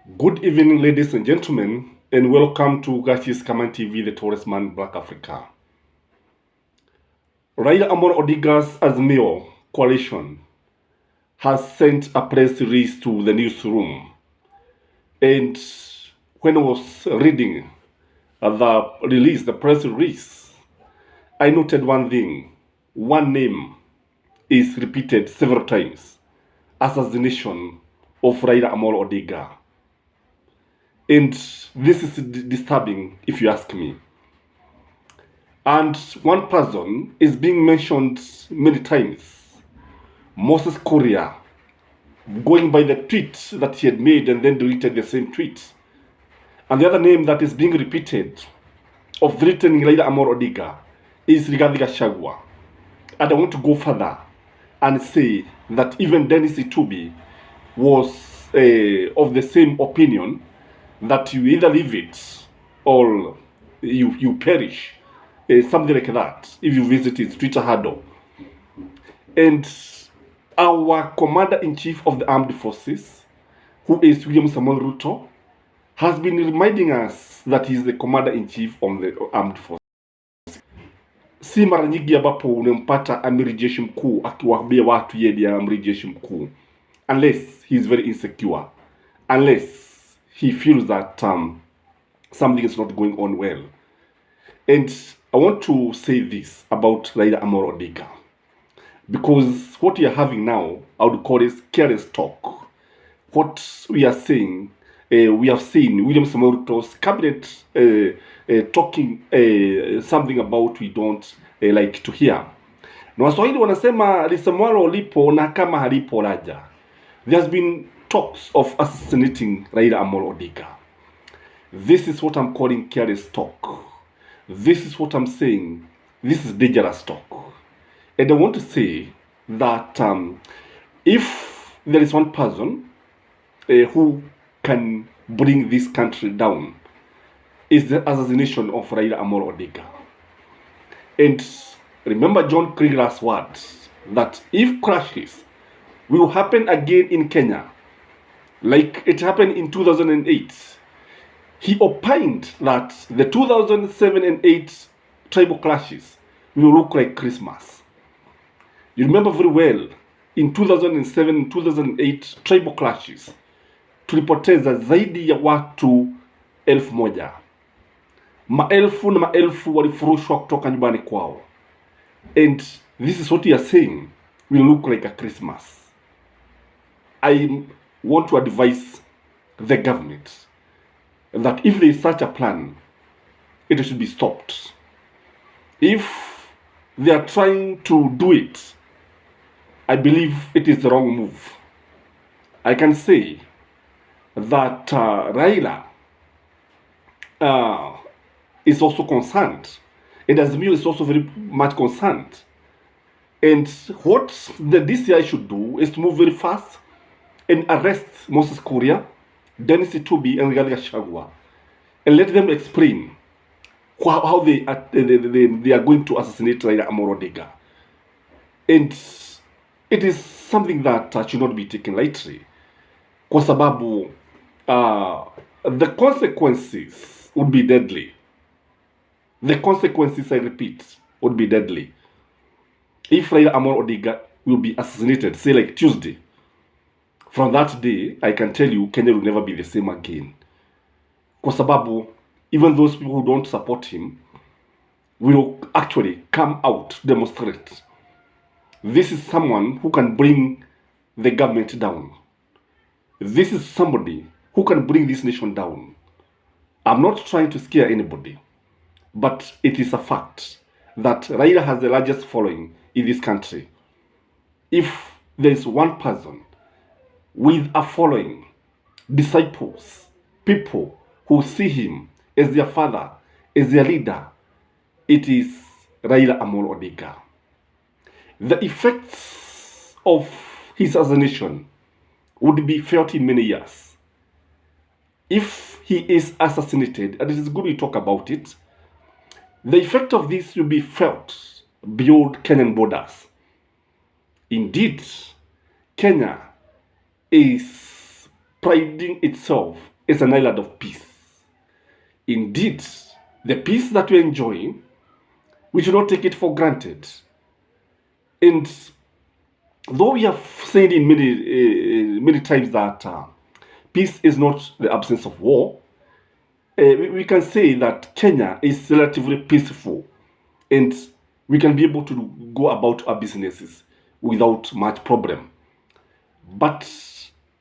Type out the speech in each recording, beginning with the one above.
Good evening, ladies and gentlemen, and welcome to Gashi's Command TV, the Tourist Man Black Africa. Raila Amolo Odinga's Azimio coalition has sent a press release to the newsroom. And when I was reading the press release, I noted one thing. One name is repeated several times: assassination of Raila Amolo Odinga. And this is disturbing, if you ask me. And one person is being mentioned many times: Moses Korea, going by the tweet that he had made and then deleted the same tweet. And the other name that is being repeated of threatening Raila Amolo Odinga is Rigathi Gachagua. And I want to go further and say that even Dennis Itubi was of the same opinion that you either leave it or you perish. Something like that, if you visit his Twitter handle. And our Commander-in-Chief of the Armed Forces, who is William Samuel Ruto, has been reminding us that he is the Commander-in-Chief of the Armed Forces. Si mara nyingi ambapo unampata amiri jeshi mkuu akiwaambia watu yeye ndiye amiri jeshi mkuu, unless he is very insecure, unless he feels that something is not going on well. And I want to say this about Raila Amolo Odinga, because what we are having now, I would call it careless talk. What we are saying, we have seen William Samuel Ruto's cabinet talking something about we don't like to hear. Na Waswahili wanasema lisemwalo lipo na kama halipo laja. There has been talks of assassinating Raila Amolo Odinga. This is what I'm calling careless talk. This is what I'm saying. This is dangerous talk. And I want to say that if there is one person who can bring this country down, is the assassination of Raila Amolo Odinga. And remember John Krieger's words that if crashes will happen again in Kenya, like it happened in 2008, he opined that the 2007 and 8 tribal clashes will look like Christmas. You remember very well, in 2007 and 2008 tribal clashes, tulipoteza zaidi ya watu 1,000. Maelfu na maelfu walifurushwa kutoka nyumbani kwao. And this is what we are saying will look like a Christmas. I want to advise the government that if there is such a plan, it should be stopped. If they are trying to do it, I believe it is the wrong move. I can say that Raila is also concerned, and Azimio is also very much concerned. And what the DCI should do is to move very fast and arrest Moses Korea, Dennis Itubi, and Rigathi Gachagua, and let them explain how they are going to assassinate Raila Amolo Odinga. And it is something that should not be taken lightly, kwa sababu the consequences would be deadly. The consequences, I repeat, would be deadly. If Raila Amolo Odinga will be assassinated, say like Tuesday, from that day, I can tell you, Kenya will never be the same again. Kwa sababu, even those people who don't support him will actually come out, demonstrate. This is someone who can bring the government down. This is somebody who can bring this nation down. I'm not trying to scare anybody, but it is a fact that Raila has the largest following in this country. If there is one person with a following, disciples, people who see him as their father, as their leader, it is Raila Amolo Odinga. The effects of his assassination would be felt in many years. If he is assassinated, and it is good we talk about it, the effect of this will be felt beyond Kenyan borders. Indeed, Kenya is priding itself is an island of peace. Indeed, the peace that we enjoy, we should not take it for granted. And though we have said in many times that peace is not the absence of war, we can say that Kenya is relatively peaceful, and we can be able to go about our businesses without much problem. But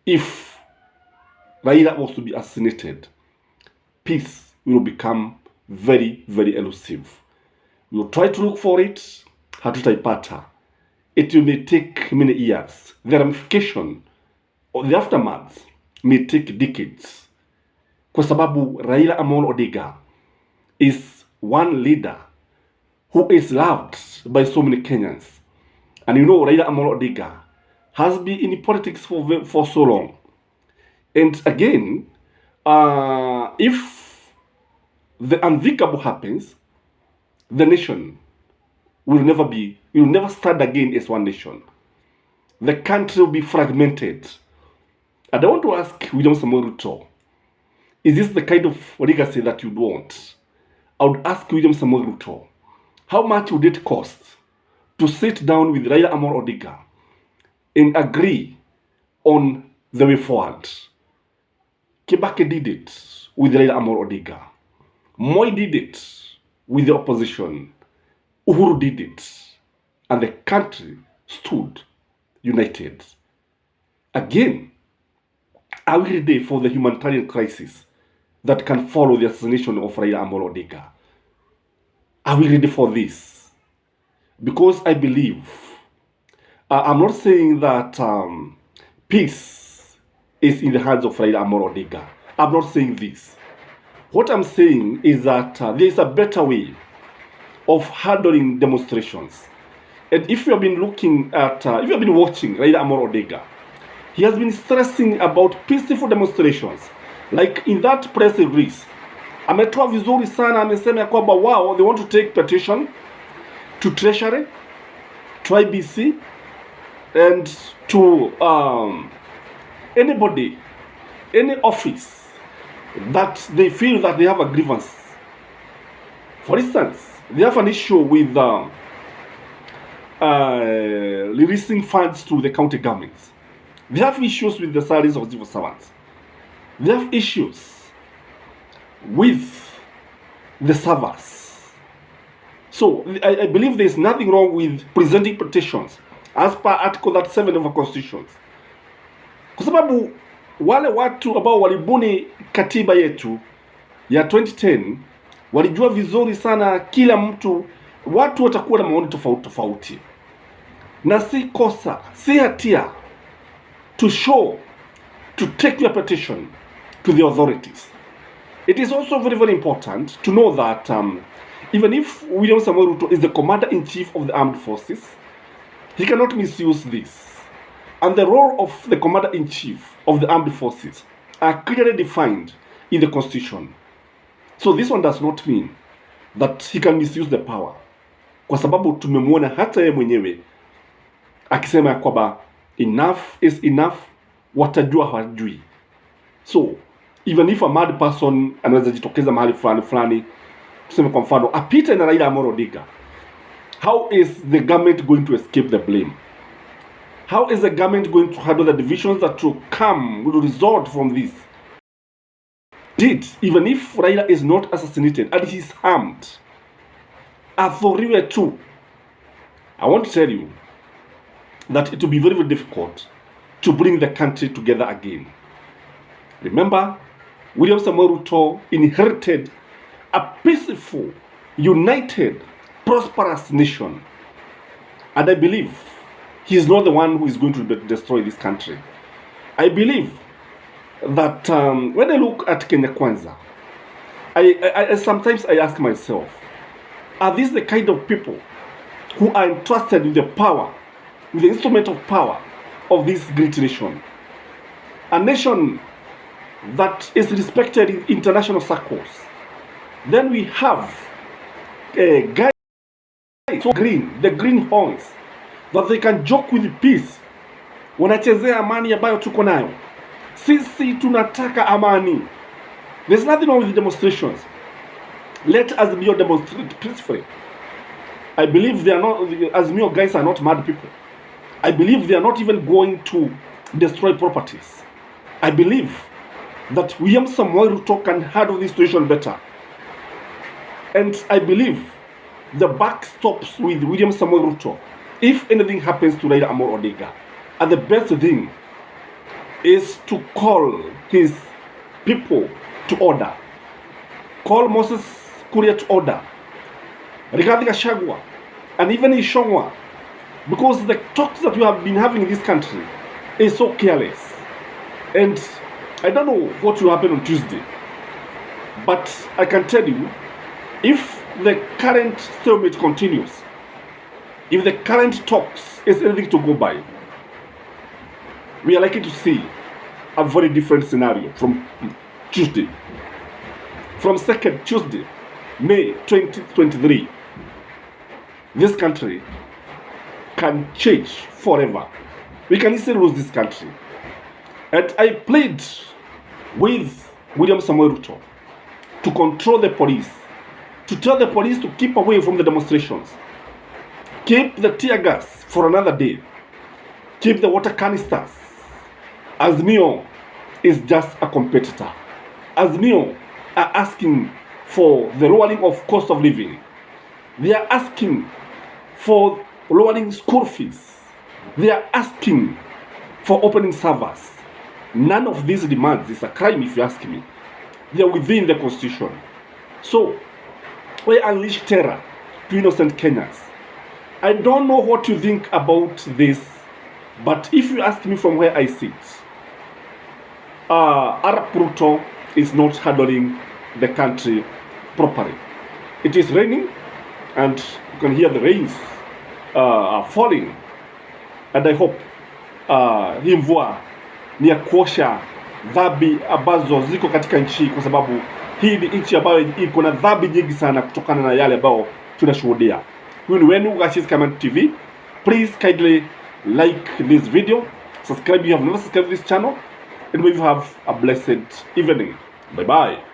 if Raila was to be assassinated, peace will become very, very elusive. We will try to look for it, hatutaipata. It may take many years. The ramification or the aftermath may take decades. Kwa sababu Raila Amolo Odinga is one leader who is loved by so many Kenyans. And you know, Raila Amolo Odinga has been in politics for so long. And again, if the unthinkable happens, the nation will never stand again as one nation. The country will be fragmented. And I want to ask William Samoei Ruto, is this the kind of legacy that you'd want? I would ask William Samoei Ruto, how much would it cost to sit down with Raila Amolo Odinga and agree on the way forward? Kibaki did it with Raila Amolo Odinga. Moi did it with the opposition. Uhuru did it. And the country stood united. Again, are we ready for the humanitarian crisis that can follow the assassination of Raila Amolo Odinga? Are we ready for this? Because I believe, I'm not saying that peace is in the hands of Raila Amolo Odinga. I'm not saying this. What I'm saying is that there is a better way of handling demonstrations. And if you have been looking at, if you have been watching Raila Amolo Odinga, he has been stressing about peaceful demonstrations. Like in that press release, ametoa vizuri sana, amesema ya kwamba wow, they want to take petition to Treasury, to IBC, and to anybody, any office that they feel that they have a grievance. For instance, they have an issue with releasing funds to the county governments. They have issues with the salaries of civil servants. They have issues with the servers. So I believe there is nothing wrong with presenting petitions as per Article 37 of our Constitution. Kwa sababu wale watu ambao walibuni katiba yetu ya 2010 walijua vizuri sana kila mtu, watu watakuwa na maoni tofauti tofauti, na si kosa, si hatia to take your petition to the authorities. It is also very, very important to know that even if William Samoei Ruto is the commander-in-chief of the armed forces, he cannot misuse this. And the role of the commander-in-chief of the armed forces are clearly defined in the Constitution. So this one does not mean that he can misuse the power. Kwa sababu tumemwona hata yeye mwenyewe akisema ya kwamba enough is enough, watajua hawajui. So even if a mad person anaweza jitokeza mahali fulani, tuseme kwa mfano apite na Raila Amolo Odinga, how is the government going to escape the blame? How is the government going to handle the divisions that will result from this? Indeed, even if Raila is not assassinated and he is harmed, Athoriwe too, I want to tell you that it will be very, very difficult to bring the country together again. Remember, William Samoei Ruto inherited a peaceful, united, prosperous nation. And I believe he is not the one who is going to destroy this country. I believe that when I look at Kenya Kwanza, I sometimes ask myself, are these the kind of people who are entrusted with the power, with the instrument of power of this great nation? A nation that is respected in international circles. Then we have guys so green, the greenhorns, that they can joke with peace. Wanachezea amani ambayo tuko nayo. Sisi tunataka amani. There's nothing wrong with the demonstrations. Let Azimio demonstrate peacefully. I believe they are not, Azimio guys are not mad people. I believe they are not even going to destroy properties. I believe that William Samoei Ruto can handle this situation better. And I believe the buck stops with William Samoei Ruto. If anything happens to Raila Amolo Odinga, and the best thing is to call his people to order. Call Moses Kuria to order. Rigathi Gachagua, and even Ishongwa, because the talks that we have been having in this country is so careless. And I don't know what will happen on Tuesday, but I can tell you, if the current stalemate continues, if the current talks is anything to go by, we are likely to see a very different scenario from Tuesday. From 2nd Tuesday, May 2023, this country can change forever. We can easily lose this country. And I plead with William Samoei Ruto to control the police, to tell the police to keep away from the demonstrations, keep the tear gas for another day, keep the water canisters. Azimio is just a competitor. Azimio are asking for the lowering of cost of living. They are asking for lowering school fees. They are asking for opening servers. None of these demands is a crime, if you ask me. They are within the constitution. So, we unleash terror to innocent Kenyans. I don't know what you think about this, but if you ask me from where I sit, Arap Ruto is not handling the country properly. It is raining, and you can hear the rains are falling, and I hope hii mvua ni ya kuosha dhambi ambazo ziko katika nchi, kwa sababu hii ni nchi ambayo iko na dhambi nyingi sana kutokana na yale ambayo tunashuhudia. Huyu ni wenu Gashi's Comment TV. Please kindly like this video, subscribe if you have never subscribed to this channel, and we have a blessed evening. Bye bye.